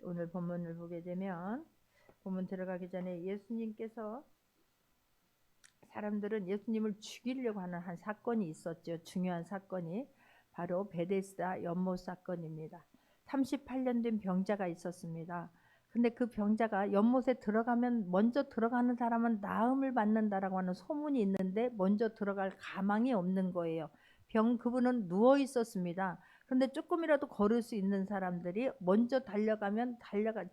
오늘 본문을 보게 되면 본문 들어가기 전에 예수님께서 사람들은 예수님을 죽이려고 하는 한 사건이 있었죠. 중요한 사건이 바로 베데스다 연못 사건입니다. 38년 된 병자가 있었습니다. 근데 그 병자가 연못에 들어가면 먼저 들어가는 사람은 나음을 받는다라고 하는 소문이 있는데 먼저 들어갈 가망이 없는 거예요. 그분은 누워 있었습니다. 근데 조금이라도 걸을 수 있는 사람들이 먼저 달려가면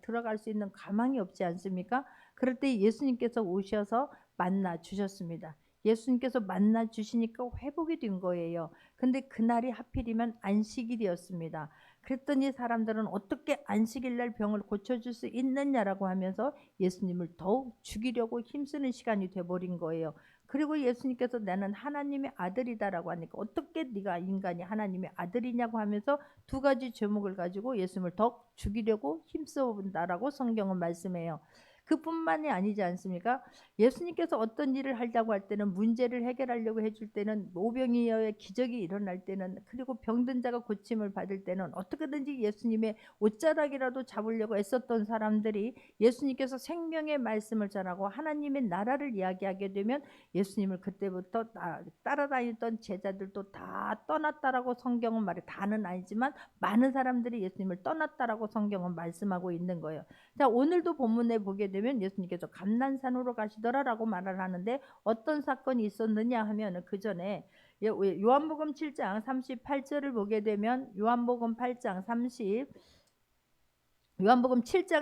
들어갈 수 있는 가망이 없지 않습니까? 그럴 때 예수님께서 오셔서 만나 주셨습니다. 예수님께서 만나 주시니까 회복이 된 거예요. 근데 그날이 하필이면 안식일이었습니다. 그랬더니 사람들은 어떻게 안식일 날 병을 고쳐줄 수 있느냐라고 하면서 예수님을 더욱 죽이려고 힘쓰는 시간이 돼버린 거예요. 그리고 예수님께서 나는 하나님의 아들이다라고 하니까 어떻게 네가 인간이 하나님의 아들이냐고 하면서 두 가지 제목을 가지고 예수님을 더 죽이려고 힘써 본다라고 성경은 말씀해요. 그뿐만이 아니지 않습니까? 예수님께서 어떤 일을 하려고 할 때는 문제를 해결하려고 해줄 때는 오병이어의 기적이 일어날 때는 그리고 병든 자가 고침을 받을 때는 어떻게든지 예수님의 옷자락이라도 잡으려고 애썼던 사람들이 예수님께서 생명의 말씀을 전하고 하나님의 나라를 이야기하게 되면 예수님을 그때부터 따라다니던 제자들도 다 떠났다라고 성경은 말해. 다는 아니지만 많은 사람들이 예수님을 떠났다라고 성경은 말씀하고 있는 거예요. 자, 오늘도 본문에 보게 되면 예수님께서 감난산으로 가시더라라고 말을 하는데 어떤 사건이 있었느냐 하면 그 전에 요한복음 7장 38절을 보게 되면 요한복음 7장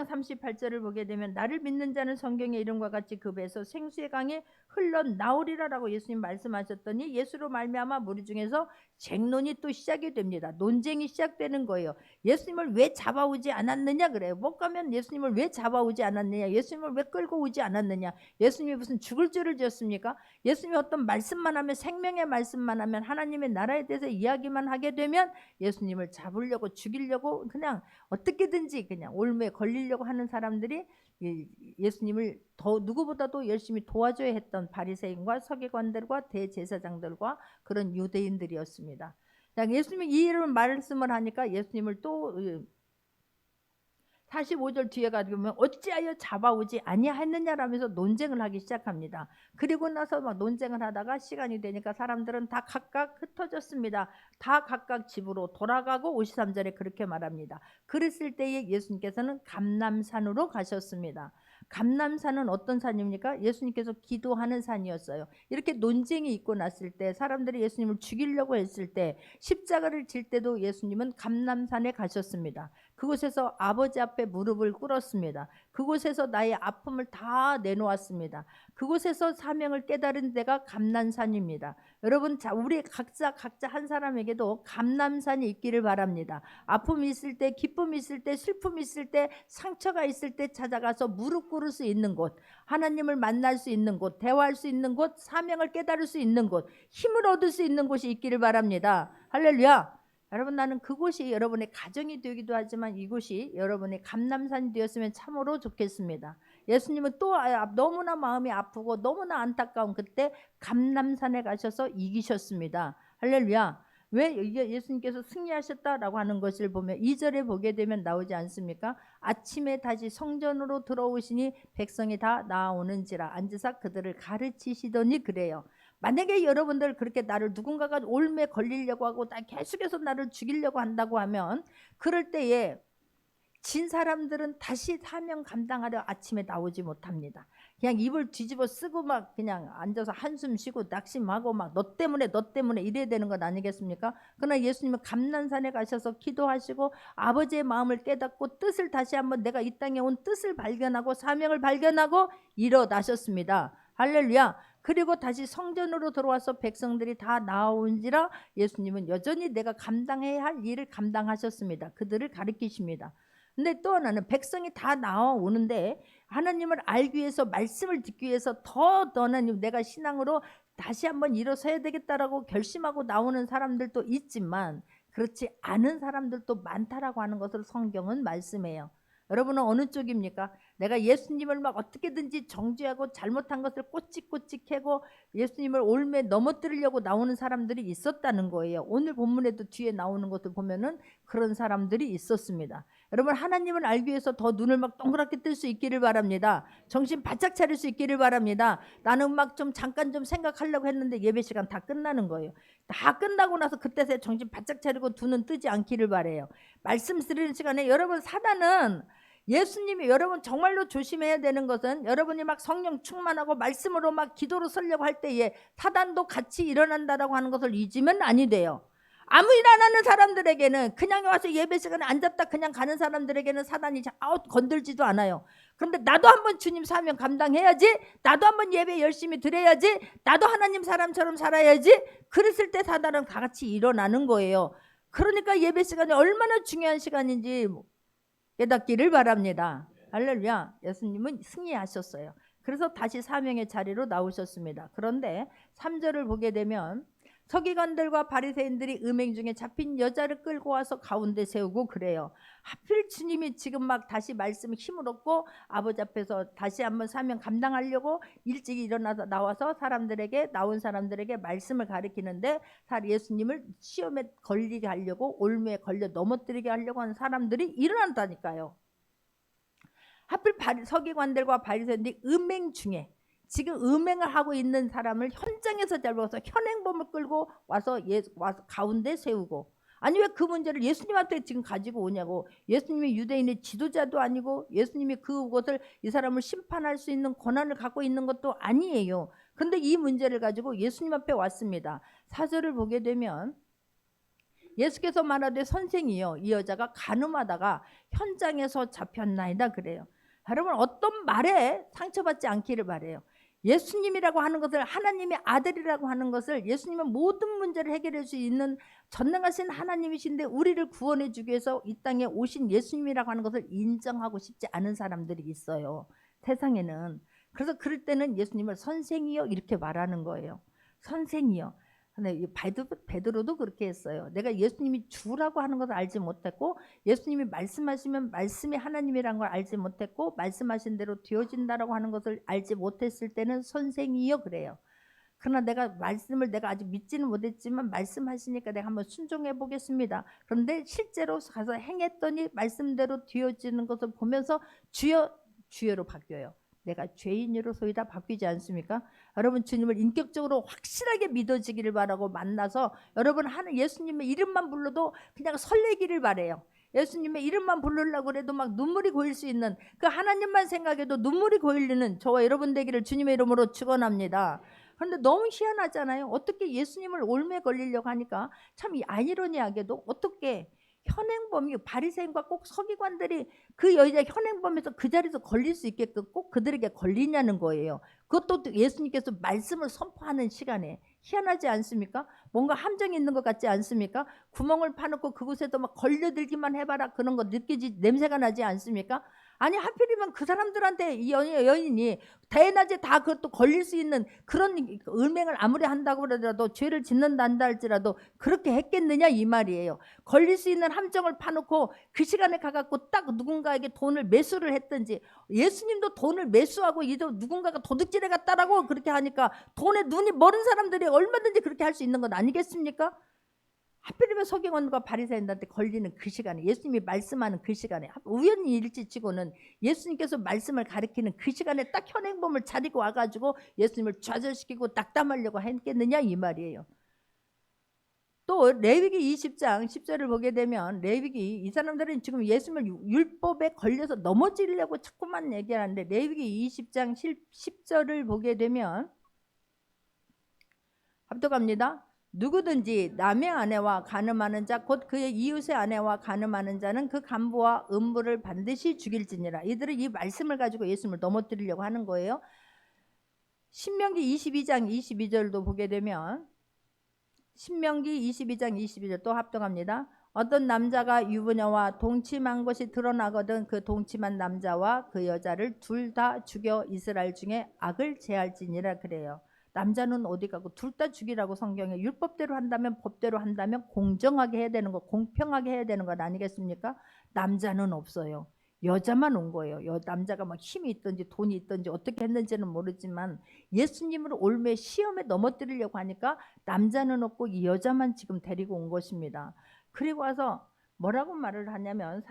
38절을 보게 되면 나를 믿는 자는 성경의 이름과 같이 그 배에서 생수의 강이 흘러나오리라라고 예수님 말씀하셨더니 예수로 말미암아 무리 중에서 쟁론이 또 시작이 됩니다. 논쟁이 시작되는 거예요. 예수님을 왜 잡아오지 않았느냐 그래요. 못 가면 예수님을 왜 잡아오지 않았느냐, 예수님을 왜 끌고 오지 않았느냐, 예수님이 무슨 죽을 죄를 지었습니까? 예수님이 어떤 말씀만 하면, 생명의 말씀만 하면, 하나님의 나라에 대해서 이야기만 하게 되면 예수님을 잡으려고 죽이려고 그냥 어떻게든지 그냥 올무에 걸리려고 하는 사람들이 예수님을 더 누구보다도 열심히 도와줘야 했던 바리새인과 서기관들과 대제사장들과 그런 유대인들이었습니다. 예수님이 이 이런 말씀을 하니까 예수님을 또 45절 뒤에 가면 어찌하여 잡아오지 아니하였느냐라면서 논쟁을 하기 시작합니다. 그리고 나서 막 논쟁을 하다가 시간이 되니까 사람들은 다 각각 흩어졌습니다. 다 각각 집으로 돌아가고 53절에 그렇게 말합니다. 그랬을 때에 예수님께서는 감람산으로 가셨습니다. 감람산은 어떤 산입니까? 예수님께서 기도하는 산이었어요. 이렇게 논쟁이 있고 났을 때 사람들이 예수님을 죽이려고 했을 때 십자가를 질 때도 예수님은 감람산에 가셨습니다. 그곳에서 아버지 앞에 무릎을 꿇었습니다. 그곳에서 나의 아픔을 다 내놓았습니다. 그곳에서 사명을 깨달은 데가 감람산입니다. 여러분, 우리 각자 한 사람에게도 감람산이 있기를 바랍니다. 아픔이 있을 때, 기쁨이 있을 때, 슬픔이 있을 때, 상처가 있을 때 찾아가서 무릎 꿇을 수 있는 곳, 하나님을 만날 수 있는 곳, 대화할 수 있는 곳, 사명을 깨달을 수 있는 곳, 힘을 얻을 수 있는 곳이 있기를 바랍니다. 할렐루야. 여러분, 나는 그곳이 여러분의 가정이 되기도 하지만 이곳이 여러분의 감람산이 되었으면 참으로 좋겠습니다. 예수님은 또 너무나 마음이 아프고 너무나 안타까운 그때 감람산에 가셔서 이기셨습니다. 할렐루야. 왜 예수님께서 승리하셨다라고 하는 것을 보면 2절에 보게 되면 나오지 않습니까? 아침에 다시 성전으로 들어오시니 백성이 다 나오는지라 앉으사 그들을 가르치시더니 그래요. 만약에 여러분들 그렇게 나를 누군가가 올매 걸리려고 하고 계속해서 나를 죽이려고 한다고 하면 그럴 때에 진 사람들은 다시 사명 감당하려 아침에 나오지 못합니다. 그냥 입을 뒤집어 쓰고 막 그냥 앉아서 한숨 쉬고 낙심하고 막 너 때문에 이래야 되는 것 아니겠습니까? 그러나 예수님은 감난산에 가셔서 기도하시고 아버지의 마음을 깨닫고 뜻을 다시 한번 내가 이 땅에 온 뜻을 발견하고 사명을 발견하고 일어나셨습니다. 할렐루야. 그리고 다시 성전으로 들어와서 백성들이 다 나온지라 예수님은 여전히 내가 감당해야 할 일을 감당하셨습니다. 그들을 가르치십니다. 근데 또 하나는 백성이 다 나오는데 하나님을 알기 위해서, 말씀을 듣기 위해서 더는 내가 신앙으로 다시 한번 일어서야 되겠다라고 결심하고 나오는 사람들도 있지만 그렇지 않은 사람들도 많다라고 하는 것을 성경은 말씀해요. 여러분은 어느 쪽입니까? 내가 예수님을 막 어떻게든지 정죄하고 잘못한 것을 꼬치꼬치 캐고 예수님을 올매 넘어뜨리려고 나오는 사람들이 있었다는 거예요. 오늘 본문에도 뒤에 나오는 것을 보면은 그런 사람들이 있었습니다. 여러분 하나님을 알기 위해서 더 눈을 막 동그랗게 뜰 수 있기를 바랍니다. 정신 바짝 차릴 수 있기를 바랍니다. 나는 막 좀 잠깐 좀 생각하려고 했는데 예배 시간 다 끝나는 거예요. 다 끝나고 나서 그때서야 정신 바짝 차리고 두 눈 뜨지 않기를 바라요. 말씀 드리는 시간에 여러분 사단은 예수님이 여러분 정말로 조심해야 되는 것은 여러분이 막 성령 충만하고 말씀으로 막 기도로 서려고 할 때에 사단도 같이 일어난다라고 하는 것을 잊으면 아니 돼요. 아무 일 안 하는 사람들에게는 그냥 와서 예배 시간에 앉았다 그냥 가는 사람들에게는 사단이 건들지도 않아요. 그런데 나도 한번 주님 사명 감당해야지, 나도 한번 예배 열심히 드려야지, 나도 하나님 사람처럼 살아야지, 그랬을 때 사단은 다 같이 일어나는 거예요. 그러니까 예배 시간이 얼마나 중요한 시간인지 깨닫기를 바랍니다. 할렐루야. 예수님은 승리하셨어요. 그래서 다시 사명의 자리로 나오셨습니다. 그런데 3절을 보게 되면 서기관들과 바리새인들이 음행 중에 잡힌 여자를 끌고 와서 가운데 세우고 그래요. 하필 주님이 지금 막 다시 말씀에 힘을 얻고 아버지 앞에서 다시 한번 사명 감당하려고 일찍 일어나서 나와서 나온 사람들에게 말씀을 가르치는데 예수님을 시험에 걸리게 하려고 올무에 걸려 넘어뜨리게 하려고 하는 사람들이 일어난다니까요. 하필 서기관들과 바리새인들이 음행 중에 지금 음행을 하고 있는 사람을 현장에서 잡아서 현행범을 끌고 와서 가운데 세우고, 아니 왜 그 문제를 예수님한테 지금 가지고 오냐고. 예수님이 유대인의 지도자도 아니고 예수님이 그것을 이 사람을 심판할 수 있는 권한을 갖고 있는 것도 아니에요. 근데 이 문제를 가지고 예수님 앞에 왔습니다. 4절을 보게 되면 예수께서 말하되 선생이여 이 여자가 간음하다가 현장에서 잡혔나이다 그래요. 여러분 어떤 말에 상처받지 않기를 바래요. 예수님이라고 하는 것을, 하나님의 아들이라고 하는 것을, 예수님은 모든 문제를 해결할 수 있는 전능하신 하나님이신데 우리를 구원해 주기 위해서 이 땅에 오신 예수님이라고 하는 것을 인정하고 싶지 않은 사람들이 있어요, 세상에는. 그래서 그럴 때는 예수님을 선생이여 이렇게 말하는 거예요. 선생이여. 근데 베드로도 그렇게 했어요. 내가 예수님이 주라고 하는 것을 알지 못했고, 예수님이 말씀하시면 말씀이 하나님이라는 걸 알지 못했고, 말씀하신 대로 되어진다라고 하는 것을 알지 못했을 때는 선생이요 그래요. 그러나 내가 말씀을 내가 아직 믿지는 못했지만 말씀하시니까 내가 한번 순종해 보겠습니다. 그런데 실제로 가서 행했더니 말씀대로 되어지는 것을 보면서 주여 주여로 바뀌어요. 내가 죄인으로소이다 바뀌지 않습니까? 여러분 주님을 인격적으로 확실하게 믿어지기를 바라고 만나서 여러분 하는 예수님의 이름만 불러도 그냥 설레기를 바래요. 예수님의 이름만 부르려고 해도 막 눈물이 고일 수 있는, 그 하나님만 생각해도 눈물이 고이는 저와 여러분 되기를 주님의 이름으로 축원합니다. 그런데 너무 희한하잖아요. 어떻게 예수님을 올매 걸리려고 하니까 참 아이러니하게도 어떻게 현행범이 바리새인과 꼭 서기관들이 그 여자 현행범에서 그 자리에서 걸릴 수 있게끔 꼭 그들에게 걸리냐는 거예요. 그것도 예수님께서 말씀을 선포하는 시간에. 희한하지 않습니까? 뭔가 함정이 있는 것 같지 않습니까? 구멍을 파놓고 그곳에도 막 걸려들기만 해봐라 그런 거 냄새가 나지 않습니까? 아니 하필이면 그 사람들한테 이 여인이 대낮에 다 그것도 걸릴 수 있는 그런 음행을 아무리 한다고 그러더라도, 죄를 짓는다 한다 할지라도 그렇게 했겠느냐 이 말이에요. 걸릴 수 있는 함정을 파놓고 그 시간에 가갖고 딱 누군가에게 돈을 매수를 했든지, 예수님도 돈을 매수하고 이도 누군가가 도둑질해 갔다라고 그렇게 하니까 돈에 눈이 멀은 사람들이 얼마든지 그렇게 할 수 있는 것 아니겠습니까? 하필이면 서기관과 바리새인들한테 걸리는 그 시간에, 예수님이 말씀하는 그 시간에, 우연히 일치치고는 예수님께서 말씀을 가리키는 그 시간에 딱 현행범을 차리고 와가지고 예수님을 좌절시키고 낙담하려고 했겠느냐 이 말이에요. 또 레위기 20장 10절을 보게 되면, 레위기 이 사람들은 지금 예수님을 율법에 걸려서 넘어지려고 자꾸만 얘기하는데, 레위기 20장 10절을 보게 되면 합독합니다. 누구든지 남의 아내와 간음하는 자 곧 그의 이웃의 아내와 간음하는 자는 그 간부와 음부를 반드시 죽일지니라. 이들은 이 말씀을 가지고 예수님을 넘어뜨리려고 하는 거예요. 신명기 22장 22절도 보게 되면, 신명기 22장 22절 또 합독합니다. 어떤 남자가 유부녀와 동침한 것이 드러나거든 그 동침한 남자와 그 여자를 둘 다 죽여 이스라엘 중에 악을 제할지니라 그래요. 남자는 어디 가고 둘 다 죽이라고 성경에, 율법대로 한다면, 법대로 한다면 공정하게 해야 되는 것, 공평하게 해야 되는 것 아니겠습니까? 남자는 없어요. 여자만 온 거예요. 남자가 막 힘이 있든지 돈이 있든지 어떻게 했는지는 모르지만 예수님을 올매 시험에 넘어뜨리려고 하니까 남자는 없고 이 여자만 지금 데리고 온 것입니다. 그리고 와서 뭐라고 말을 하냐면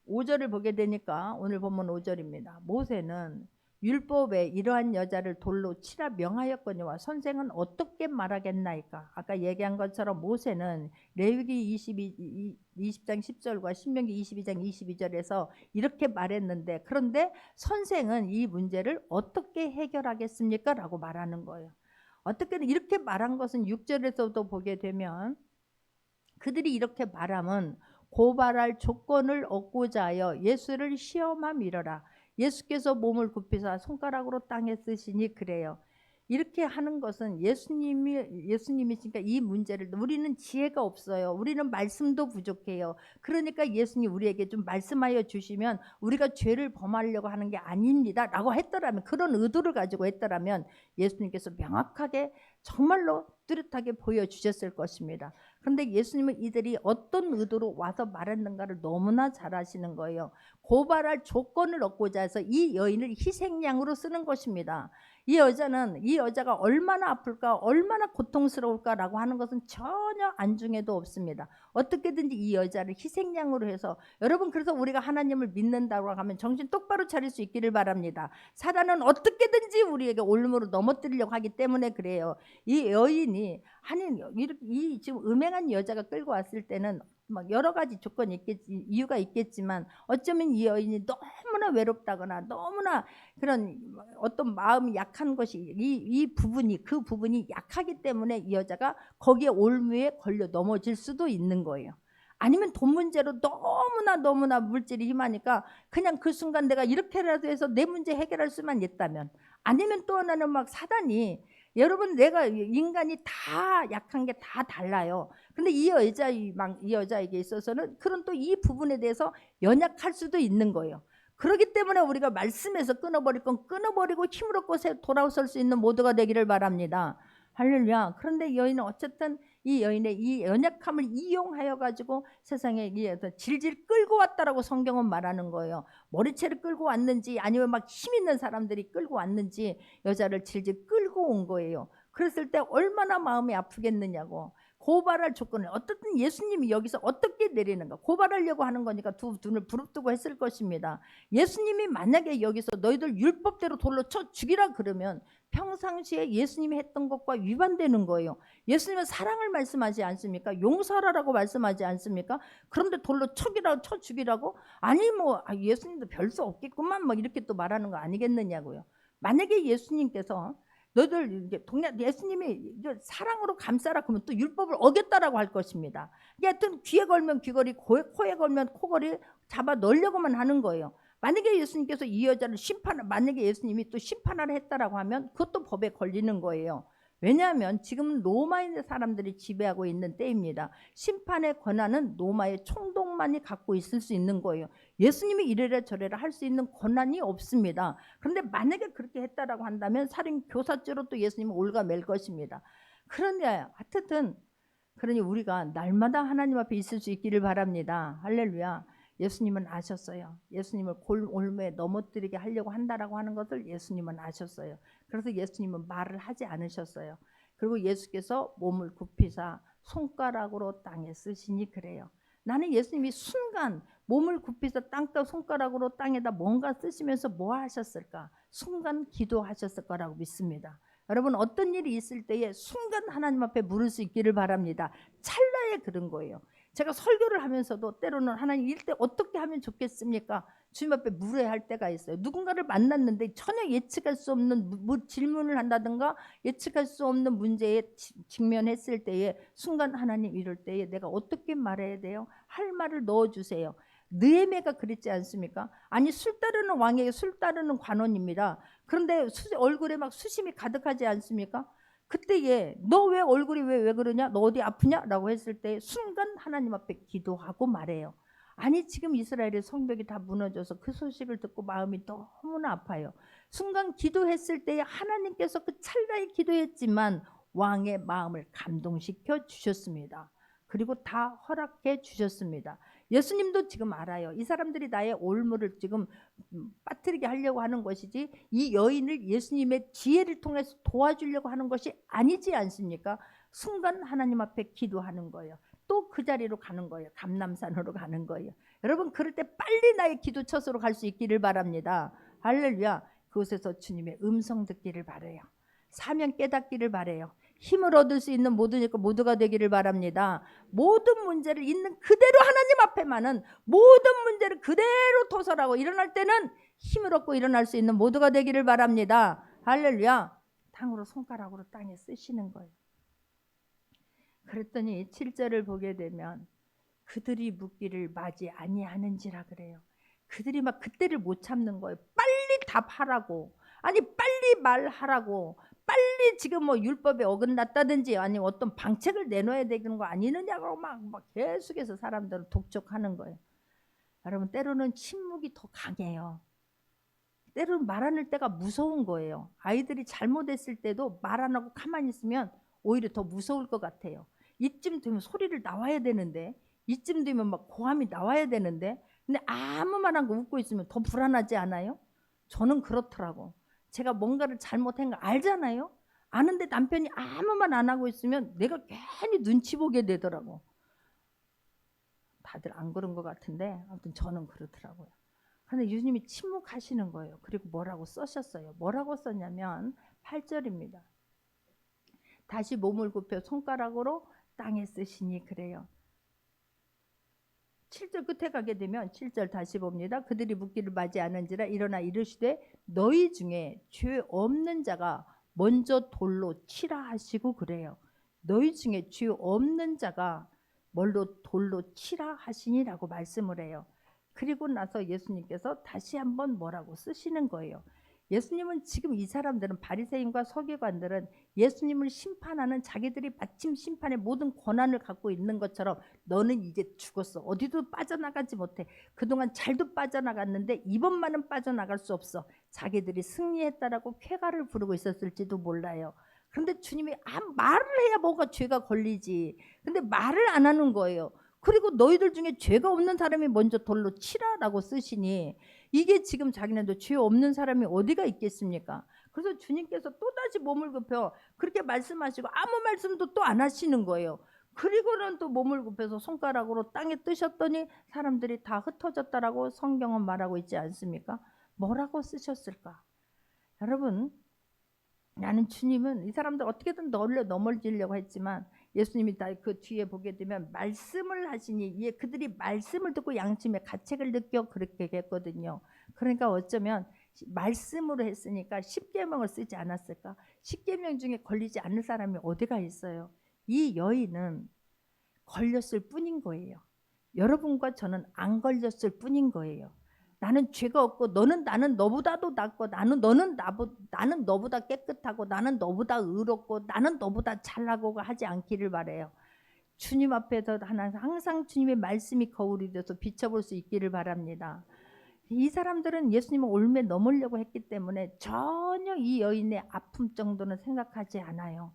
5절을 보게 되니까 오늘 본문 5절입니다. 모세는 율법에 이러한 여자를 돌로 치라 명하였거니와 선생은 어떻게 말하겠나이까. 아까 얘기한 것처럼 모세는 레위기 20장 10절과 신명기 22장 22절에서 이렇게 말했는데, 그런데 선생은 이 문제를 어떻게 해결하겠습니까? 라고 말하는 거예요. 어떻게든 이렇게 말한 것은 6절에서도 보게 되면 그들이 이렇게 말하면 고발할 조건을 얻고자 하여 예수를 시험함이러라. 예수께서 몸을 굽히사 손가락으로 땅에 쓰시니 그래요. 이렇게 하는 것은 예수님이시니까 이 문제를, 우리는 지혜가 없어요. 우리는 말씀도 부족해요. 그러니까 예수님 우리에게 좀 말씀하여 주시면 우리가 죄를 범하려고 하는 게 아닙니다 라고 했더라면, 그런 의도를 가지고 했더라면 예수님께서 명확하게 정말로 뚜렷하게 보여주셨을 것입니다. 그런데 예수님은 이들이 어떤 의도로 와서 말했는가를 너무나 잘 아시는 거예요. 고발할 조건을 얻고자 해서 이 여인을 희생양으로 쓰는 것입니다. 이 여자가 얼마나 아플까, 얼마나 고통스러울까라고 하는 것은 전혀 안중에도 없습니다. 어떻게든지 이 여자를 희생양으로 해서, 여러분, 그래서 우리가 하나님을 믿는다고 하면 정신 똑바로 차릴 수 있기를 바랍니다. 사단은 어떻게든지 우리에게 올무로 넘어뜨리려고 하기 때문에 그래요. 이 여인이 이 지금 음행한 여자가 끌고 왔을 때는 막 여러 가지 조건이 이유가 있겠지만, 어쩌면 이 여인이 너무나 외롭다거나 너무나 그런 어떤 마음이 약한 것이, 그 부분이 약하기 때문에 이 여자가 거기에 올무에 걸려 넘어질 수도 있는 거예요. 아니면 돈 문제로 너무나 물질이 힘하니까 그냥 그 순간 내가 이렇게라도 해서 내 문제 해결할 수만 있다면, 아니면 또 하나는 막 사단이, 여러분, 인간이 다 약한 게 다 달라요. 근데 이 여자에게 있어서는 그런 또 이 부분에 대해서 연약할 수도 있는 거예요. 그렇기 때문에 우리가 말씀에서 끊어버릴 건 끊어버리고 힘을 얻고 돌아설 수 있는 모두가 되기를 바랍니다. 할렐루야. 그런데 여인은 어쨌든 이 여인의 이 연약함을 이용하여 가지고 세상에 질질 끌고 왔다라고 성경은 말하는 거예요. 머리채를 끌고 왔는지 아니면 막 힘 있는 사람들이 끌고 왔는지 여자를 질질 끌고 온 거예요. 그랬을 때 얼마나 마음이 아프겠느냐고. 고발할 조건을 어떻든 예수님이 여기서 어떻게 내리는가, 고발하려고 하는 거니까 두 눈을 부릅뜨고 했을 것입니다. 예수님이 만약에 여기서 너희들 율법대로 돌로 쳐 죽이라 그러면 평상시에 예수님이 했던 것과 위반되는 거예요. 예수님은 사랑을 말씀하지 않습니까? 용서하라고 말씀하지 않습니까? 그런데 돌로 쳐 죽이라고? 아니 예수님도 별 수 없겠구만 이렇게 또 말하는 거 아니겠느냐고요. 만약에 예수님께서 너희들 예수님이 사랑으로 감싸라 그러면 또 율법을 어겼다라고 할 것입니다. 하여튼 귀에 걸면 귀걸이, 코에 걸면 코걸이 잡아 넣으려고만 하는 거예요. 만약에 예수님께서 이 여자를 만약에 예수님이 또 심판을 했다라고 하면 그것도 법에 걸리는 거예요. 왜냐하면 지금 로마의 사람들이 지배하고 있는 때입니다. 심판의 권한은 로마의 총독만이 갖고 있을 수 있는 거예요. 예수님이 이래라 저래라 할 수 있는 권한이 없습니다. 그런데 만약에 그렇게 했다라고 한다면 살인 교사죄로 또 예수님은 올가맬 것입니다. 그런데 하여튼 그러니 우리가 날마다 하나님 앞에 있을 수 있기를 바랍니다. 할렐루야. 예수님은 아셨어요. 예수님을 올무에 넘어뜨리게 하려고 한다라고 하는 것을 예수님은 아셨어요. 그래서 예수님은 말을 하지 않으셨어요. 그리고 예수께서 몸을 굽히사 손가락으로 땅에 쓰시니 그래요. 나는 예수님이 순간 몸을 굽히사 손가락으로 땅에다 뭔가 쓰시면서 뭐 하셨을까? 순간 기도하셨을 거라고 믿습니다. 여러분, 어떤 일이 있을 때에 순간 하나님 앞에 물을 수 있기를 바랍니다. 찰나에 그런 거예요. 제가 설교를 하면서도 때로는 하나님 이럴 때 어떻게 하면 좋겠습니까? 주님 앞에 물어야 할 때가 있어요. 누군가를 만났는데 전혀 예측할 수 없는 질문을 한다든가 예측할 수 없는 문제에 직면했을 때에 순간 하나님 이럴 때에 내가 어떻게 말해야 돼요? 할 말을 넣어주세요. 느헤미야가 그랬지 않습니까? 아니, 술 따르는 왕에게 술 따르는 관원입니다. 그런데 얼굴에 막 수심이 가득하지 않습니까? 그때에 너 왜 얼굴이 왜 그러냐? 너 어디 아프냐? 라고 했을 때 순간 하나님 앞에 기도하고 말해요. 아니, 지금 이스라엘의 성벽이 다 무너져서 그 소식을 듣고 마음이 너무나 아파요. 순간 기도했을 때에 하나님께서 그 찰나에 기도했지만 왕의 마음을 감동시켜 주셨습니다. 그리고 다 허락해 주셨습니다. 예수님도 지금 알아요. 이 사람들이 나의 올무를 지금 빠뜨리게 하려고 하는 것이지 이 여인을 예수님의 지혜를 통해서 도와주려고 하는 것이 아니지 않습니까? 순간 하나님 앞에 기도하는 거예요. 또 그 자리로 가는 거예요. 감람산으로 가는 거예요. 여러분 그럴 때 빨리 나의 기도처소로 갈 수 있기를 바랍니다. 할렐루야. 그곳에서 주님의 음성 듣기를 바라요. 사명 깨닫기를 바라요. 힘을 얻을 수 있는 모두가 되기를 바랍니다. 모든 문제를 있는 그대로 하나님 앞에만은 모든 문제를 그대로 토설하고 일어날 때는 힘을 얻고 일어날 수 있는 모두가 되기를 바랍니다. 할렐루야. 탕으로 손가락으로 땅에 쓰시는 거예요. 그랬더니 7절을 보게 되면 그들이 묻기를 맞이 아니하는지라 그래요. 그들이 막 그때를 못 참는 거예요. 빨리 답하라고, 아니 빨리 말하라고, 빨리 지금 뭐 율법에 어긋났다든지 아니면 어떤 방책을 내놓아야 되는 거 아니느냐고 막 계속해서 사람들을 독촉하는 거예요. 여러분 때로는 침묵이 더 강해요. 때로는 말하는 때가 무서운 거예요. 아이들이 잘못했을 때도 말 안 하고 가만히 있으면 오히려 더 무서울 것 같아요. 이쯤 되면 소리를 나와야 되는데, 이쯤 되면 막 고함이 나와야 되는데, 근데 아무 말 안 하고 웃고 있으면 더 불안하지 않아요? 저는 그렇더라고. 제가 뭔가를 잘못한 거 알잖아요. 아는데 남편이 아무 말 안 하고 있으면 내가 괜히 눈치 보게 되더라고. 다들 안 그런 것 같은데 아무튼 저는 그렇더라고요. 근데 예수님이 침묵하시는 거예요. 그리고 뭐라고 써셨어요? 뭐라고 썼냐면 8절입니다. 다시 몸을 굽혀 손가락으로 땅에 쓰시니 그래요. 7절 끝에 가게 되면 7절 다시 봅니다. 그들이 묻기를 맞이 않은지라 일어나 이르시되 너희 중에 죄 없는 자가 먼저 돌로 치라 하시고 그래요. 너희 중에 죄 없는 자가 뭘로 돌로 치라 하시니라고 말씀을 해요. 그리고 나서 예수님께서 다시 한번 뭐라고 쓰시는 거예요. 예수님은 지금 이 사람들은 바리새인과 서기관들은 예수님을 심판하는 자기들이 마침 심판의 모든 권한을 갖고 있는 것처럼 너는 이제 죽었어. 어디도 빠져나가지 못해. 그동안 잘도 빠져나갔는데 이번만은 빠져나갈 수 없어. 자기들이 승리했다라고 쾌가를 부르고 있었을지도 몰라요. 그런데 주님이 말을 해야 뭐가 죄가 걸리지. 근데 말을 안 하는 거예요. 그리고 너희들 중에 죄가 없는 사람이 먼저 돌로 치라라고 쓰시니 이게 지금 자기네도 죄 없는 사람이 어디가 있겠습니까? 그래서 주님께서 또다시 몸을 굽혀 그렇게 말씀하시고 아무 말씀도 또 안 하시는 거예요. 그리고는 또 몸을 굽혀서 손가락으로 땅에 뜨셨더니 사람들이 다 흩어졌다라고 성경은 말하고 있지 않습니까? 뭐라고 쓰셨을까? 여러분, 나는 주님은 이 사람들 어떻게든 넘어지려고 했지만 예수님이 다 그 뒤에 보게 되면 말씀을 하시니 그들이 말씀을 듣고 양심의 가책을 느껴 그렇게 했거든요. 그러니까 어쩌면 말씀으로 했으니까 십계명을 쓰지 않았을까? 십계명 중에 걸리지 않을 사람이 어디가 있어요? 이 여인은 걸렸을 뿐인 거예요. 여러분과 저는 안 걸렸을 뿐인 거예요. 나는 죄가 없고 나는 너보다도 낫고 나는 너보다 깨끗하고 나는 너보다 의롭고 나는 너보다 잘나고 하지 않기를 바라요. 주님 앞에서 항상 주님의 말씀이 거울이 돼서 비춰볼 수 있기를 바랍니다. 이 사람들은 예수님을 올매 넘으려고 했기 때문에 전혀 이 여인의 아픔 정도는 생각하지 않아요.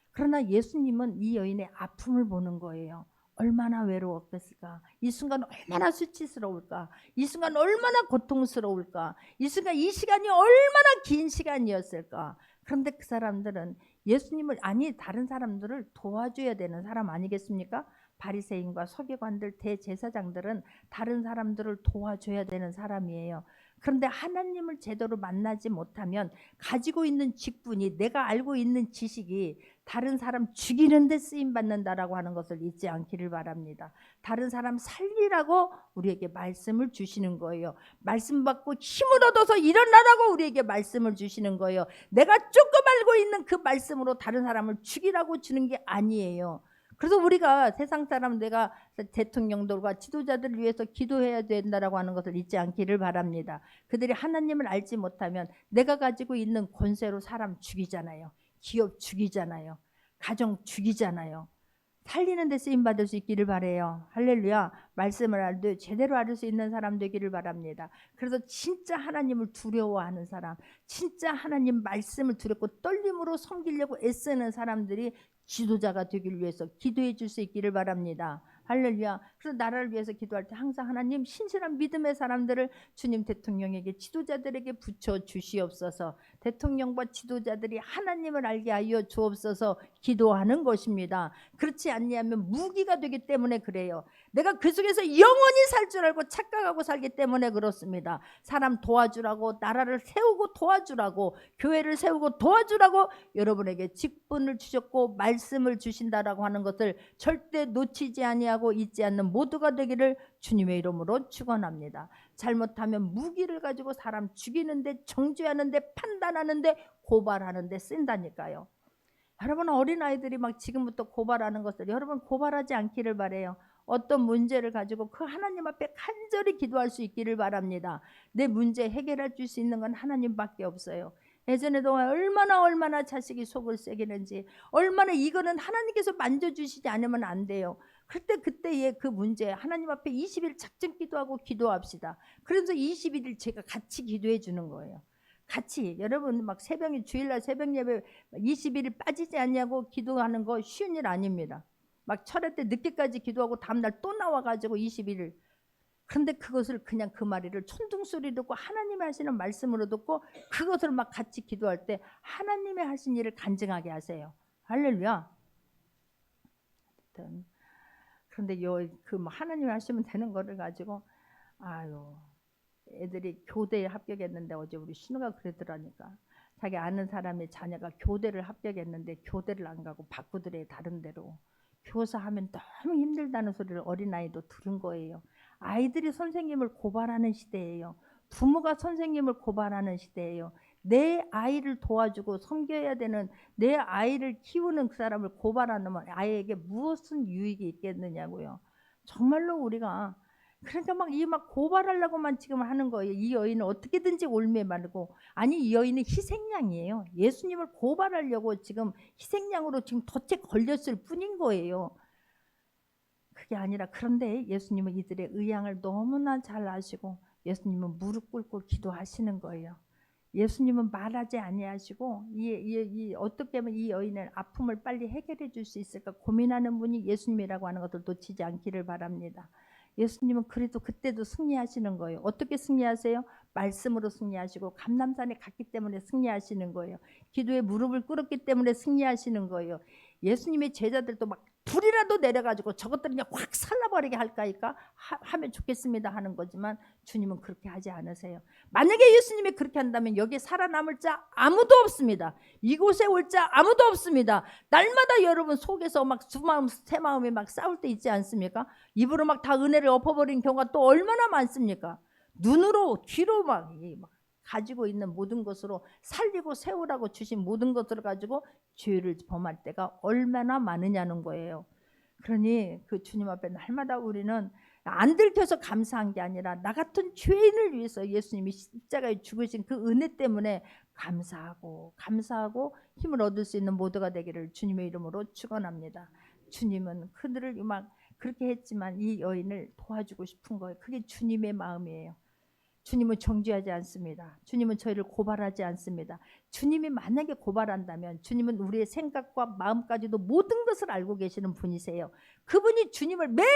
그러나 예수님은 이 여인의 아픔을 보는 거예요. 얼마나 외로웠겠을까? 이 순간 얼마나 수치스러울까? 이 순간 얼마나 고통스러울까? 이 순간 이 시간이 얼마나 긴 시간이었을까? 그런데 그 사람들은 예수님을 다른 사람들을 도와줘야 되는 사람 아니겠습니까? 바리새인과 서기관들 대제사장들은 다른 사람들을 도와줘야 되는 사람이에요. 그런데 하나님을 제대로 만나지 못하면 가지고 있는 직분이 내가 알고 있는 지식이 다른 사람 죽이는 데 쓰임 받는다라고 하는 것을 잊지 않기를 바랍니다. 다른 사람 살리라고 우리에게 말씀을 주시는 거예요. 말씀 받고 힘을 얻어서 일어나라고 우리에게 말씀을 주시는 거예요. 내가 조금 알고 있는 그 말씀으로 다른 사람을 죽이라고 주는 게 아니에요. 그래서 우리가 세상 사람 내가 대통령들과 지도자들을 위해서 기도해야 된다라고 하는 것을 잊지 않기를 바랍니다. 그들이 하나님을 알지 못하면 내가 가지고 있는 권세로 사람 죽이잖아요. 기업 죽이잖아요. 가정 죽이잖아요. 살리는 데 쓰임 받을 수 있기를 바라요. 할렐루야. 말씀을 제대로 알을 수 있는 사람 되기를 바랍니다. 그래서 진짜 하나님을 두려워하는 사람, 진짜 하나님 말씀을 두렵고 떨림으로 섬기려고 애쓰는 사람들이 지도자가 되기 위해서 기도해 줄 수 있기를 바랍니다. 할렐루야. 그래서 나라를 위해서 기도할 때 항상 하나님 신실한 믿음의 사람들을 주님 대통령에게 지도자들에게 붙여 주시옵소서. 대통령과 지도자들이 하나님을 알게 하여 주옵소서 기도하는 것입니다. 그렇지 않냐면 무기가 되기 때문에 그래요. 내가 그 속에서 영원히 살 줄 알고 착각하고 살기 때문에 그렇습니다. 사람 도와주라고, 나라를 세우고 도와주라고, 교회를 세우고 도와주라고 여러분에게 직분을 주셨고 말씀을 주신다라고 하는 것을 절대 놓치지 아니하고 잊지 않는 모두가 되기를 주님의 이름으로 축원합니다. 잘못하면 무기를 가지고 사람 죽이는데, 정죄하는데, 판단하는데, 고발하는데 쓴다니까요. 여러분, 어린아이들이 막 지금부터 고발하는 것을 여러분 고발하지 않기를 바라요. 어떤 문제를 가지고 그 하나님 앞에 간절히 기도할 수 있기를 바랍니다. 내 문제 해결해 줄 수 있는 건 하나님밖에 없어요. 예전에도 얼마나 자식이 속을 새기는지, 얼마나 이거는 하나님께서 만져주시지 않으면 안 돼요. 그때의 그 문제 하나님 앞에 20일 작정 기도하고 기도합시다. 그래서 21일 제가 같이 기도해 주는 거예요. 같이 여러분 막 새벽에 주일날 새벽 예배 21일 빠지지 않냐고 기도하는 거 쉬운 일 아닙니다. 막 철회 때 늦게까지 기도하고 다음날 또 나와가지고 21일. 그런데 그것을 그냥 그 말을 천둥소리 듣고 하나님이 하시는 말씀으로 듣고 그것을 막 같이 기도할 때 하나님이 하신 일을 간증하게 하세요. 할렐루야. 그런데 그 하나님이 하시면 되는 거를 가지고 아유, 애들이 교대에 합격했는데 어제 우리 신우가 그러더라니까. 자기 아는 사람의 자녀가 교대를 합격했는데 교대를 안 가고 바꾸더래. 다른 데로. 교사하면 너무 힘들다는 소리를 어린아이도 들은 거예요. 아이들이 선생님을 고발하는 시대예요. 부모가 선생님을 고발하는 시대예요. 내 아이를 도와주고 섬겨야 되는, 내 아이를 키우는 그 사람을 고발하는 아이에게 무엇은 유익이 있겠느냐고요. 정말로 우리가 그러니까 막 고발하려고만 지금 하는 거예요. 이 여인은 어떻게든지 올매 말고, 아니 이 여인은 희생양이에요. 예수님을 고발하려고 지금 희생양으로 지금 덫에 걸렸을 뿐인 거예요. 그게 아니라, 그런데 예수님은 이들의 의향을 너무나 잘 아시고 예수님은 무릎 꿇고 기도하시는 거예요. 예수님은 말하지 아니하시고 어떻게 하면 이 여인의 아픔을 빨리 해결해 줄 수 있을까 고민하는 분이 예수님이라고 하는 것을 놓치지 않기를 바랍니다. 예수님은 그래도 그때도 승리하시는 거예요. 어떻게 승리하세요? 말씀으로 승리하시고 감람산에 갔기 때문에 승리하시는 거예요. 기도에 무릎을 꿇었기 때문에 승리하시는 거예요. 예수님의 제자들도 막 불이라도 내려가지고 저것들을 그냥 확 살라버리게 할까니까 하면 좋겠습니다 하는 거지만 주님은 그렇게 하지 않으세요. 만약에 예수님이 그렇게 한다면 여기에 살아남을 자 아무도 없습니다. 이곳에 올 자 아무도 없습니다. 날마다 여러분 속에서 막 두 마음 세 마음이 막 싸울 때 있지 않습니까? 입으로 막 다 은혜를 엎어버린 경우가 또 얼마나 많습니까? 눈으로 귀로 막 가지고 있는 모든 것으로 살리고 세우라고 주신 모든 것들을 가지고 죄를 범할 때가 얼마나 많으냐는 거예요. 그러니 그 주님 앞에 날마다 우리는 안 들켜서 감사한 게 아니라 나 같은 죄인을 위해서 예수님이 십자가에 죽으신 그 은혜 때문에 감사하고 힘을 얻을 수 있는 모두가 되기를 주님의 이름으로 축원합니다. 주님은 그들을 막 그렇게 했지만 이 여인을 도와주고 싶은 거예요. 그게 주님의 마음이에요. 주님은 정죄하지 않습니다. 주님은 저희를 고발하지 않습니다. 주님이 만약에 고발한다면 주님은 우리의 생각과 마음까지도 모든 것을 알고 계시는 분이세요. 그분이 주님을 매일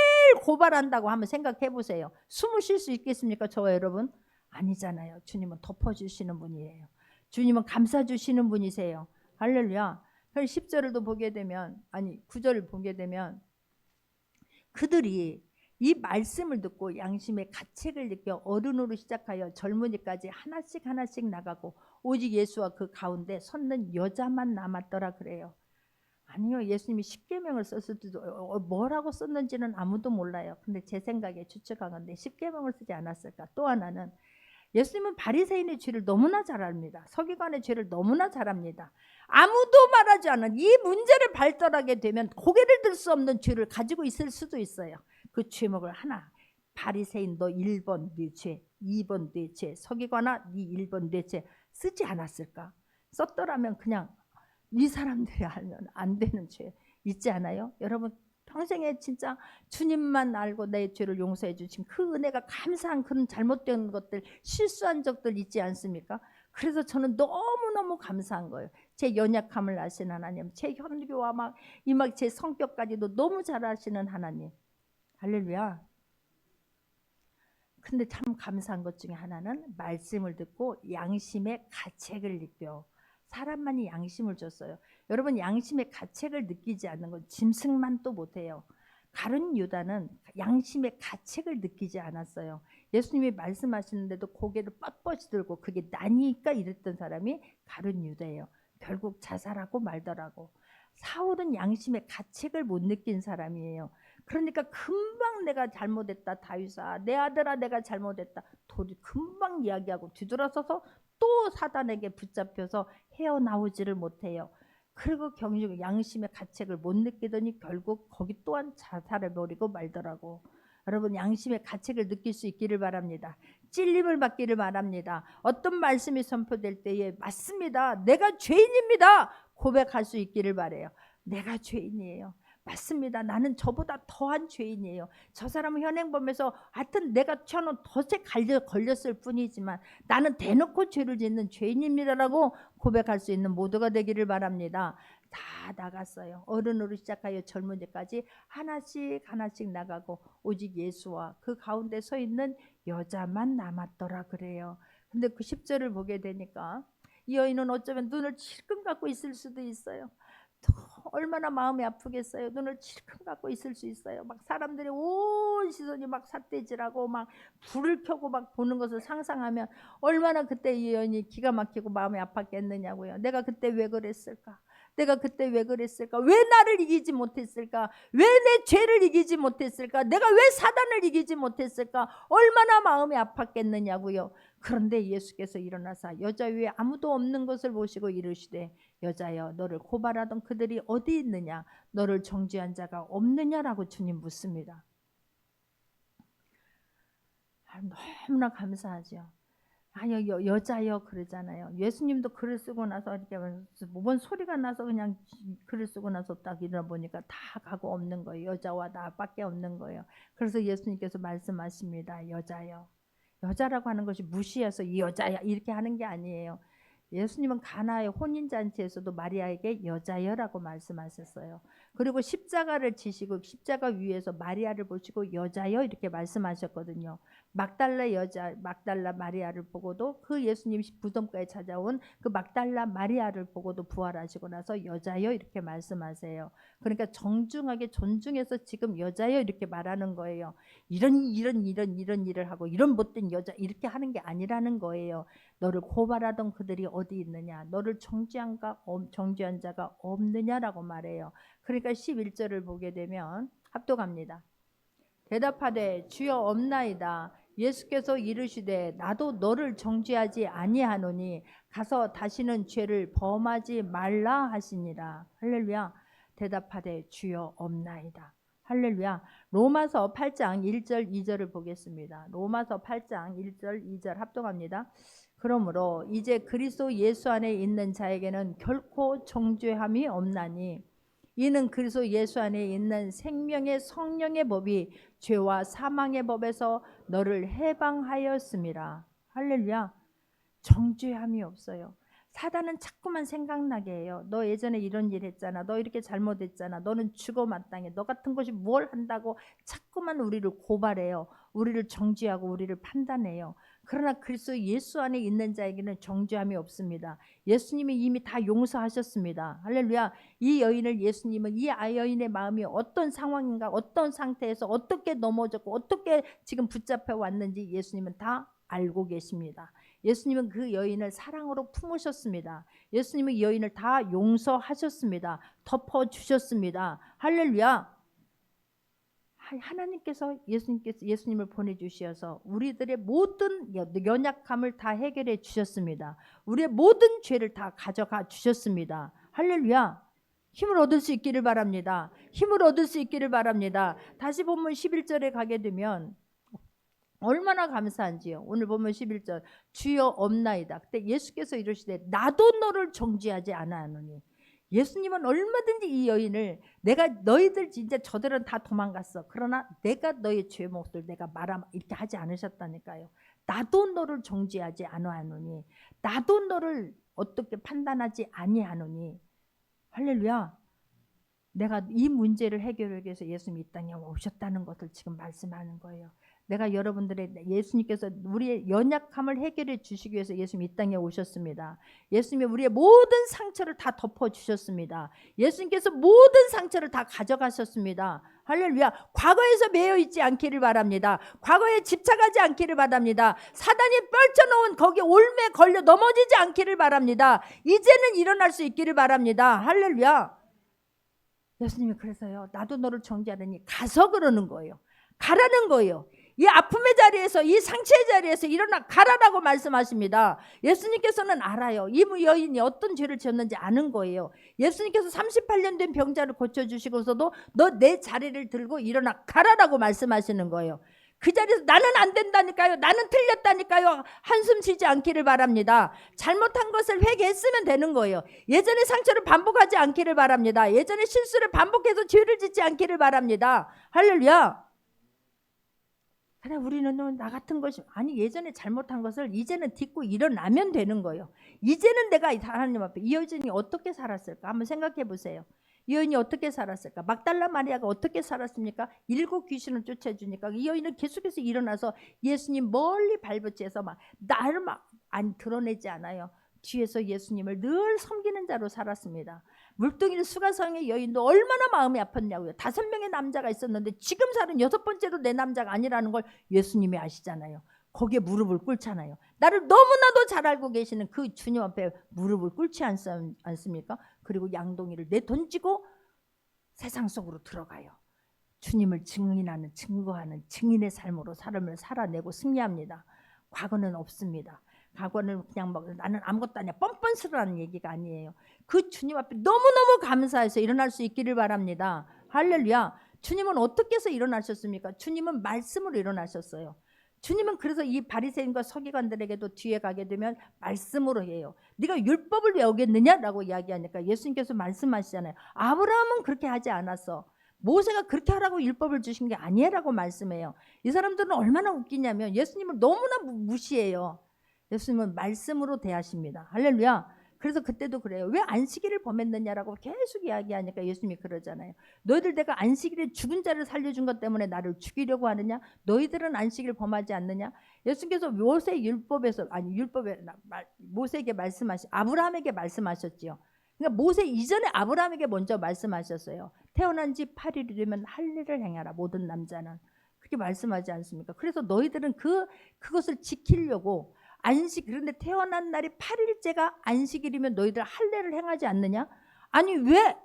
고발한다고 한번 생각해 보세요. 숨을 쉴 수 있겠습니까? 저와 여러분? 아니잖아요. 주님은 덮어주시는 분이에요. 주님은 감싸주시는 분이세요. 할렐루야. 10절을 보게 되면 9절을 보게 되면 그들이 이 말씀을 듣고 양심의 가책을 느껴 어른으로 시작하여 젊은이까지 하나씩 나가고 오직 예수와 그 가운데 섰는 여자만 남았더라 그래요. 아니요, 예수님이 십계명을 썼을 때도 뭐라고 썼는지는 아무도 몰라요. 근데 제 생각에 추측한 건데 십계명을 쓰지 않았을까. 또 하나는 예수님은 바리새인의 죄를 너무나 잘 압니다. 서기관의 죄를 너무나 잘 압니다. 아무도 말하지 않은 이 문제를 발달하게 되면 고개를 들 수 없는 죄를 가지고 있을 수도 있어요. 그 죄목을 하나, 바리새인 너 1번 네 죄, 2번 네 죄, 서기관아 네 1번 네 죄 쓰지 않았을까? 썼더라면 그냥 이 사람들이 알면 안 되는 죄 있지 않아요? 여러분 평생에 진짜 주님만 알고 내 죄를 용서해 주신 그 은혜가 감사한 그런 잘못된 것들, 실수한 적들 있지 않습니까? 그래서 저는 너무너무 감사한 거예요. 제 연약함을 아시는 하나님, 제 현교와 제 성격까지도 너무 잘 아시는 하나님. 할렐루야. 근데 참 감사한 것 중에 하나는 말씀을 듣고 양심의 가책을 느껴. 사람만이 양심을 줬어요. 여러분, 양심의 가책을 느끼지 않는 건 짐승만 또 못해요. 가룟 유다는 양심의 가책을 느끼지 않았어요. 예수님이 말씀하시는데도 고개를 뻣뻣이 들고 그게 나니까 이랬던 사람이 가룟 유다예요. 결국 자살하고 말더라고. 사울은 양심의 가책을 못 느낀 사람이에요. 그러니까 금방 내가 잘못했다, 다윗아, 내 아들아, 내가 잘못했다, 금방 이야기하고 뒤돌아서서 또 사단에게 붙잡혀서 헤어나오지를 못해요. 그리고 양심의 가책을 못 느끼더니 결국 거기 또한 자살을 벌이고 말더라고. 여러분, 양심의 가책을 느낄 수 있기를 바랍니다. 찔림을 받기를 바랍니다. 어떤 말씀이 선포될 때에 맞습니다, 내가 죄인입니다, 고백할 수 있기를 바래요. 내가 죄인이에요. 맞습니다. 나는 저보다 더한 죄인이에요. 저 사람은 현행범에서 하여튼 내가 처럼 덫에 걸렸을 뿐이지만 나는 대놓고 죄를 짓는 죄인입니다라고 고백할 수 있는 모두가 되기를 바랍니다. 다 나갔어요. 어른으로 시작하여 젊은이까지 하나씩 하나씩 나가고 오직 예수와 그 가운데 서 있는 여자만 남았더라 그래요. 근데 그 10절을 보게 되니까 이 여인은 어쩌면 눈을 질끈 감고 있을 수도 있어요. 얼마나 마음이 아프겠어요. 눈을 칠끔 감고 있을 수 있어요. 막 사람들이 온 시선이 막 삿대질하고 막 불을 켜고 막 보는 것을 상상하면 얼마나 그때 이 여인이 기가 막히고 마음이 아팠겠느냐고요. 내가 그때 왜 그랬을까? 내가 그때 왜 그랬을까? 왜 나를 이기지 못했을까? 왜 내 죄를 이기지 못했을까? 내가 왜 사단을 이기지 못했을까? 얼마나 마음이 아팠겠느냐고요. 그런데 예수께서 일어나사 여자 위에 아무도 없는 것을 보시고 이르시되 여자여, 너를 고발하던 그들이 어디 있느냐? 너를 정죄한 자가 없느냐라고 주님 묻습니다. 너무나 감사하죠. 여자여 그러잖아요. 예수님도 글을 쓰고 나서 이렇게 뭔 소리가 나서 그냥 글을 쓰고 나서 딱 일어나 보니까 다 가고 없는 거예요. 여자와 나밖에 없는 거예요. 그래서 예수님께서 말씀하십니다. 여자여. 여자라고 하는 것이 무시해서 이 여자야 이렇게 하는 게 아니에요. 예수님은 가나의 혼인잔치에서도 마리아에게 여자여라고 말씀하셨어요. 그리고 십자가를 지시고 십자가 위에서 마리아를 보시고 여자여 이렇게 말씀하셨거든요. 막달라 마리아를 보고도 그 예수님 무덤가에 찾아온 그 막달라 마리아를 보고도 부활하시고 나서 여자여 이렇게 말씀하세요. 그러니까 정중하게 존중해서 지금 여자여 이렇게 말하는 거예요. 이런 일을 하고 이런 못된 여자 이렇게 하는 게 아니라는 거예요. 너를 고발하던 그들이 어디 있느냐? 너를 정죄한 자가 없느냐라고 말해요. 그러니까 11절을 보게 되면 합독합니다. 대답하되 주여 없나이다. 예수께서 이르시되 나도 너를 정죄하지 아니하노니 가서 다시는 죄를 범하지 말라 하시니라. 할렐루야. 대답하되 주여 없나이다. 할렐루야. 로마서 8장 1절 2절을 보겠습니다. 로마서 8장 1절 2절 합독합니다. 그러므로 이제 그리스도 예수 안에 있는 자에게는 결코 정죄함이 없나니 이는 그리스도 예수 안에 있는 생명의 성령의 법이 죄와 사망의 법에서 너를 해방하였음이라. 할렐루야. 정죄함이 없어요. 사단은 자꾸만 생각나게 해요. 너 예전에 이런 일 했잖아. 너 이렇게 잘못했잖아. 너는 죽어 마땅해. 너 같은 것이 뭘 한다고 자꾸만 우리를 고발해요. 우리를 정죄하고 우리를 판단해요. 그러나 그리스도 예수 안에 있는 자에게는 정죄함이 없습니다. 예수님이 이미 다 용서하셨습니다. 할렐루야. 이 여인을 예수님은 이 여인의 마음이 어떤 상황인가, 어떤 상태에서 어떻게 넘어졌고 어떻게 지금 붙잡혀 왔는지 예수님은 다 알고 계십니다. 예수님은 그 여인을 사랑으로 품으셨습니다. 예수님은 이 여인을 다 용서하셨습니다. 덮어주셨습니다. 할렐루야. 하나님께서 예수님을 보내주셔서 우리들의 모든 연약함을 다 해결해 주셨습니다. 우리의 모든 죄를 다 가져가 주셨습니다. 할렐루야. 힘을 얻을 수 있기를 바랍니다. 힘을 얻을 수 있기를 바랍니다. 다시 본문 11절에 가게 되면 얼마나 감사한지요. 오늘 보면 11절 주여 없나이다. 그때 예수께서 이르시되 나도 너를 정죄하지 아니하노니. 예수님은 얼마든지 이 여인을 내가 너희들 진짜 저들은 다 도망갔어. 그러나 내가 너의 죄 몫을 내가 말아 이렇게 하지 않으셨다니까요. 나도 너를 정죄하지 아니하노니. 나도 너를 어떻게 판단하지 아니하노니. 할렐루야. 내가 이 문제를 해결하기 위해서 예수님이 이 땅에 오셨다는 것을 지금 말씀하는 거예요. 내가 여러분들의 예수님께서 우리의 연약함을 해결해 주시기 위해서 예수님이 이 땅에 오셨습니다. 예수님이 우리의 모든 상처를 다 덮어주셨습니다. 예수님께서 모든 상처를 다 가져가셨습니다. 할렐루야. 과거에서 매여 있지 않기를 바랍니다. 과거에 집착하지 않기를 바랍니다. 사단이 펼쳐놓은 거기에 올매 걸려 넘어지지 않기를 바랍니다. 이제는 일어날 수 있기를 바랍니다. 할렐루야. 예수님이 그래서요, 나도 너를 정죄하느니 가서 그러는 거예요. 가라는 거예요. 이 아픔의 자리에서, 이 상처의 자리에서 일어나 가라라고 말씀하십니다. 예수님께서는 알아요. 이 여인이 어떤 죄를 지었는지 아는 거예요. 예수님께서 38년 된 병자를 고쳐주시고서도 너 내 자리를 들고 일어나 가라라고 말씀하시는 거예요. 그 자리에서 나는 안 된다니까요, 나는 틀렸다니까요, 한숨 쉬지 않기를 바랍니다. 잘못한 것을 회개했으면 되는 거예요. 예전의 상처를 반복하지 않기를 바랍니다. 예전의 실수를 반복해서 죄를 짓지 않기를 바랍니다. 할렐루야. 그래, 우리는 나 같은 것이 아니, 예전에 잘못한 것을 이제는 딛고 일어나면 되는 거예요. 이제는 내가 하나님 앞에, 이 여인이 어떻게 살았을까 한번 생각해 보세요. 이 여인이 어떻게 살았을까? 막달라 마리아가 어떻게 살았습니까? 7 귀신을 쫓아주니까 이 여인은 계속해서 일어나서 예수님 멀리 발버치해서 막 나를 막 안 드러내지 않아요. 뒤에서 예수님을 늘 섬기는 자로 살았습니다. 물동이 수가성의 여인도 얼마나 마음이 아팠냐고요. 5명의 남자가 있었는데 지금 살은 6번째도 내 남자가 아니라는 걸 예수님이 아시잖아요. 거기에 무릎을 꿇잖아요. 나를 너무나도 잘 알고 계시는 그 주님 앞에 무릎을 꿇지 않습니까? 그리고 양동이를 내던지고 세상 속으로 들어가요. 주님을 증인하는, 증거하는 증인의 삶으로 삶을 살아내고 승리합니다. 과거는 없습니다. 과거는 그냥 뭐 나는 아무것도 아니야 뻔뻔스러운 얘기가 아니에요. 그 주님 앞에 너무너무 감사해서 일어날 수 있기를 바랍니다. 할렐루야. 주님은 어떻게 해서 일어나셨습니까? 주님은 말씀으로 일어나셨어요. 주님은 그래서 이 바리새인과 서기관들에게도 뒤에 가게 되면 말씀으로 해요. 네가 율법을 외우겠느냐라고 이야기하니까 예수님께서 말씀하시잖아요. 아브라함은 그렇게 하지 않았어. 모세가 그렇게 하라고 율법을 주신 게 아니라고 말씀해요. 이 사람들은 얼마나 웃기냐면 예수님을 너무나 무시해요. 예수님은 말씀으로 대하십니다. 할렐루야. 그래서 그때도 그래요. 왜 안식일을 범했느냐라고 계속 이야기하니까 예수님이 그러잖아요. 너희들 내가 안식일에 죽은 자를 살려준 것 때문에 나를 죽이려고 하느냐? 너희들은 안식일을 범하지 않느냐? 예수님께서 모세 율법에서 모세에게 말씀하시 아브라함에게 말씀하셨지요. 그러니까 모세 이전에 아브라함에게 먼저 말씀하셨어요. 태어난 지 8일이 되면 할례를 행하라 모든 남자는. 그렇게 말씀하지 않습니까? 그래서 너희들은 그것을 지키려고 안식, 그런데 태어난 날이 8일째가 안식일이면 너희들 할례를 행하지 않느냐? 아니 왜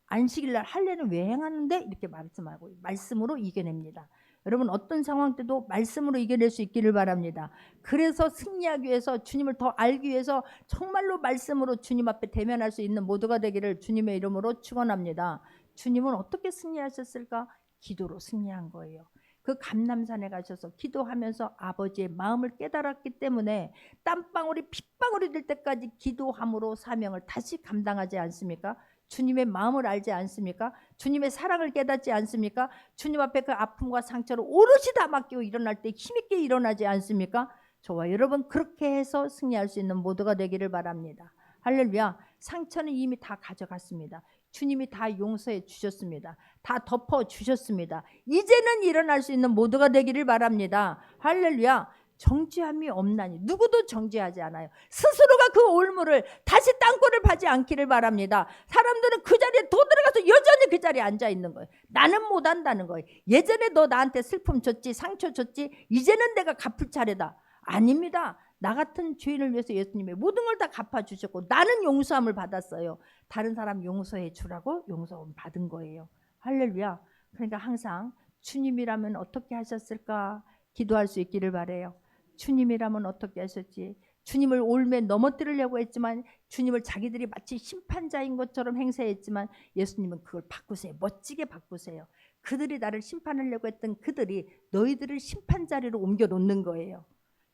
안식일 날 할례는 왜 행하는데? 이렇게 말씀하고 말씀으로 이겨냅니다. 여러분 어떤 상황 때도 말씀으로 이겨낼 수 있기를 바랍니다. 그래서 승리하기 위해서 주님을 더 알기 위해서 정말로 말씀으로 주님 앞에 대면할 수 있는 모두가 되기를 주님의 이름으로 축원합니다. 주님은 어떻게 승리하셨을까? 기도로 승리한 거예요. 그 감람산에 가셔서 기도하면서 아버지의 마음을 깨달았기 때문에 땀방울이 핏방울이 될 때까지 기도함으로 사명을 다시 감당하지 않습니까? 주님의 마음을 알지 않습니까? 주님의 사랑을 깨닫지 않습니까? 주님 앞에 그 아픔과 상처를 오롯이 다 맡기고 일어날 때 힘있게 일어나지 않습니까? 저와 여러분 그렇게 해서 승리할 수 있는 모두가 되기를 바랍니다. 할렐루야. 상처는 이미 다 가져갔습니다. 주님이 다 용서해 주셨습니다. 다 덮어 주셨습니다. 이제는 일어날 수 있는 모두가 되기를 바랍니다. 할렐루야. 정죄함이 없나니 누구도 정죄하지 않아요. 스스로가 그 올무를 다시 땅굴을 파지 않기를 바랍니다. 사람들은 그 자리에 도드라가서 여전히 그 자리에 앉아 있는 거예요. 나는 못한다는 거예요. 예전에 너 나한테 슬픔 줬지, 상처 줬지, 이제는 내가 갚을 차례다. 아닙니다. 나 같은 죄인을 위해서 예수님이 모든 걸 다 갚아주셨고 나는 용서함을 받았어요. 다른 사람 용서해 주라고 용서함을 받은 거예요. 할렐루야. 그러니까 항상 주님이라면 어떻게 하셨을까 기도할 수 있기를 바라요. 주님이라면 어떻게 하셨지? 주님을 올매 넘어뜨리려고 했지만 주님을 자기들이 마치 심판자인 것처럼 행세했지만 예수님은 그걸 바꾸세요. 멋지게 바꾸세요. 그들이 나를 심판하려고 했던 그들이 너희들을 심판자리로 옮겨 놓는 거예요.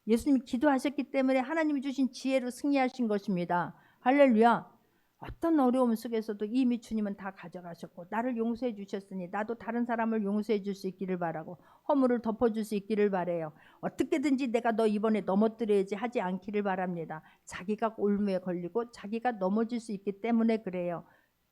예수님이 기도하셨기 때문에 하나님이 주신 지혜로 승리하신 것입니다. 할렐루야. 어떤 어려움 속에서도 이미 주님은 다 가져가셨고 나를 용서해 주셨으니 나도 다른 사람을 용서해 줄 수 있기를 바라고 허물을 덮어줄 수 있기를 바래요. 어떻게든지 내가 너 이번에 넘어뜨려야지 하지 않기를 바랍니다. 자기가 올무에 걸리고 자기가 넘어질 수 있기 때문에 그래요.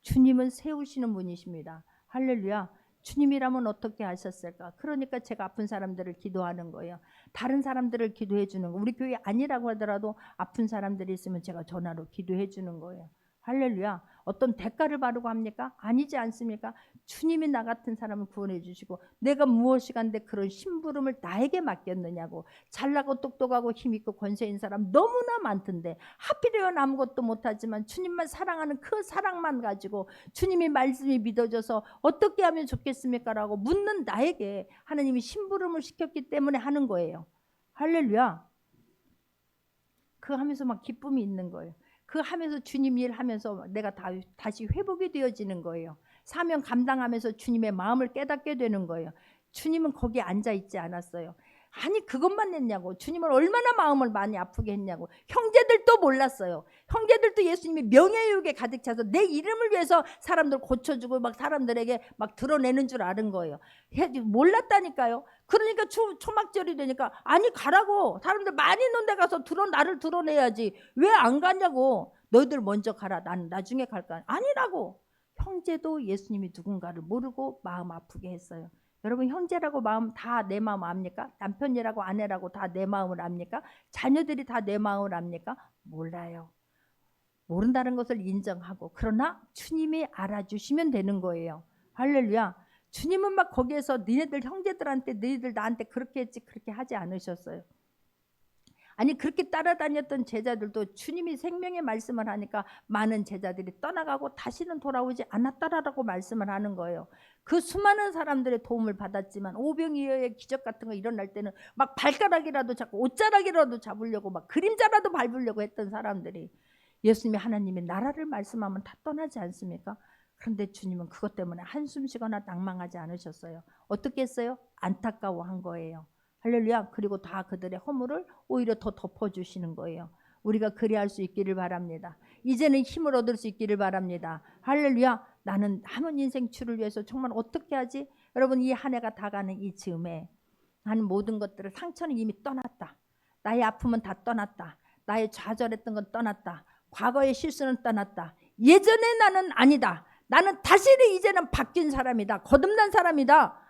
주님은 세우시는 분이십니다. 할렐루야. 주님이라면 어떻게 하셨을까? 그러니까 제가 아픈 사람들을 기도하는 거예요. 다른 사람들을 기도해 주는 거. 우리 교회 아니라고 하더라도 아픈 사람들이 있으면 제가 전화로 기도해 주는 거예요. 할렐루야. 어떤 대가를 바르고 합니까? 아니지 않습니까? 주님이 나 같은 사람을 구원해 주시고 내가 무엇이간데 그런 심부름을 나에게 맡겼느냐고. 잘나고 똑똑하고 힘있고 권세인 사람 너무나 많던데 하필이면 아무것도 못하지만 주님만 사랑하는 그 사랑만 가지고 주님의 말씀이 믿어져서 어떻게 하면 좋겠습니까? 라고 묻는 나에게 하나님이 심부름을 시켰기 때문에 하는 거예요. 할렐루야. 그 하면서 막 기쁨이 있는 거예요. 그 하면서 주님 일하면서 내가 다시 회복이 되어지는 거예요. 사명 감당하면서 주님의 마음을 깨닫게 되는 거예요. 주님은 거기에 앉아 있지 않았어요. 아니 그것만 했냐고. 주님을 얼마나 마음을 많이 아프게 했냐고. 형제들도 몰랐어요. 형제들도 예수님이 명예욕에 가득 차서 내 이름을 위해서 사람들 고쳐주고 막 사람들에게 막 드러내는 줄 아는 거예요. 몰랐다니까요. 그러니까 초막절이 되니까 아니 가라고. 사람들 많이 있는 데 가서 나를 드러내야지. 왜 안 가냐고. 너희들 먼저 가라. 나는 나중에 갈까. 아니라고. 형제도 예수님이 누군가를 모르고 마음 아프게 했어요. 여러분 형제라고 마음 다 내 마음 압니까? 남편이라고 아내라고 다 내 마음을 압니까? 자녀들이 다 내 마음을 압니까? 몰라요. 모른다는 것을 인정하고 그러나 주님이 알아주시면 되는 거예요. 할렐루야. 주님은 막 거기에서 너희들 형제들한테 너희들 나한테 그렇게 했지 그렇게 하지 않으셨어요. 아니 그렇게 따라다녔던 제자들도 주님이 생명의 말씀을 하니까 많은 제자들이 떠나가고 다시는 돌아오지 않았다라고 말씀을 하는 거예요. 그 수많은 사람들의 도움을 받았지만 오병이어의 기적 같은 거 일어날 때는 막 발가락이라도 잡고 옷자락이라도 잡으려고 막 그림자라도 밟으려고 했던 사람들이 예수님이 하나님의 나라를 말씀하면 다 떠나지 않습니까? 그런데 주님은 그것 때문에 한숨 쉬거나 낭망하지 않으셨어요. 어떻게 했어요? 안타까워한 거예요. 할렐루야. 그리고 다 그들의 허물을 오히려 더 덮어주시는 거예요. 우리가 그리할 수 있기를 바랍니다. 이제는 힘을 얻을 수 있기를 바랍니다. 할렐루야. 나는 남은 인생 추를 위해서 정말 어떻게 하지? 여러분 이 한 해가 다 가는 이 즈음에 나는 모든 것들을 상처는 이미 떠났다. 나의 아픔은 다 떠났다. 나의 좌절했던 건 떠났다. 과거의 실수는 떠났다. 예전에 나는 아니다. 나는 다시는 이제는 바뀐 사람이다. 거듭난 사람이다.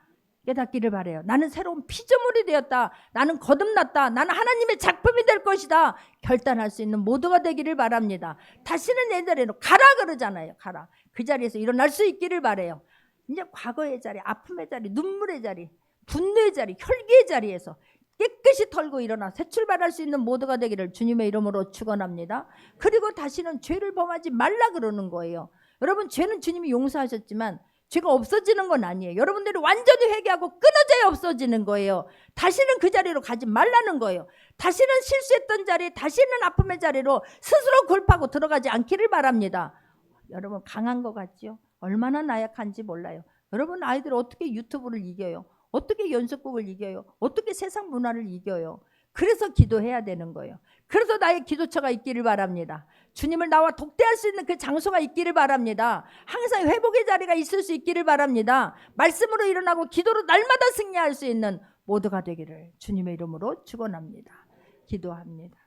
깨닫기를 바라요. 나는 새로운 피조물이 되었다. 나는 거듭났다. 나는 하나님의 작품이 될 것이다. 결단할 수 있는 모두가 되기를 바랍니다. 다시는 내 자리로 가라 그러잖아요. 가라. 그 자리에서 일어날 수 있기를 바라요. 이제 과거의 자리, 아픔의 자리, 눈물의 자리, 분노의 자리, 혈기의 자리에서 깨끗이 털고 일어나 새 출발할 수 있는 모두가 되기를 주님의 이름으로 축원합니다. 그리고 다시는 죄를 범하지 말라 그러는 거예요. 여러분 죄는 주님이 용서하셨지만 죄가 없어지는 건 아니에요. 여러분들이 완전히 회개하고 끊어져야 없어지는 거예요. 다시는 그 자리로 가지 말라는 거예요. 다시는 실수했던 자리, 다시는 아픔의 자리로 스스로 골파고 들어가지 않기를 바랍니다. 여러분 강한 것 같죠? 얼마나 나약한지 몰라요. 여러분 아이들 어떻게 유튜브를 이겨요? 어떻게 연습곡을 이겨요? 어떻게 세상 문화를 이겨요? 그래서 기도해야 되는 거예요. 그래서 나의 기도처가 있기를 바랍니다. 주님을 나와 독대할 수 있는 그 장소가 있기를 바랍니다. 항상 회복의 자리가 있을 수 있기를 바랍니다. 말씀으로 일어나고 기도로 날마다 승리할 수 있는 모두가 되기를 주님의 이름으로 축원합니다. 기도합니다.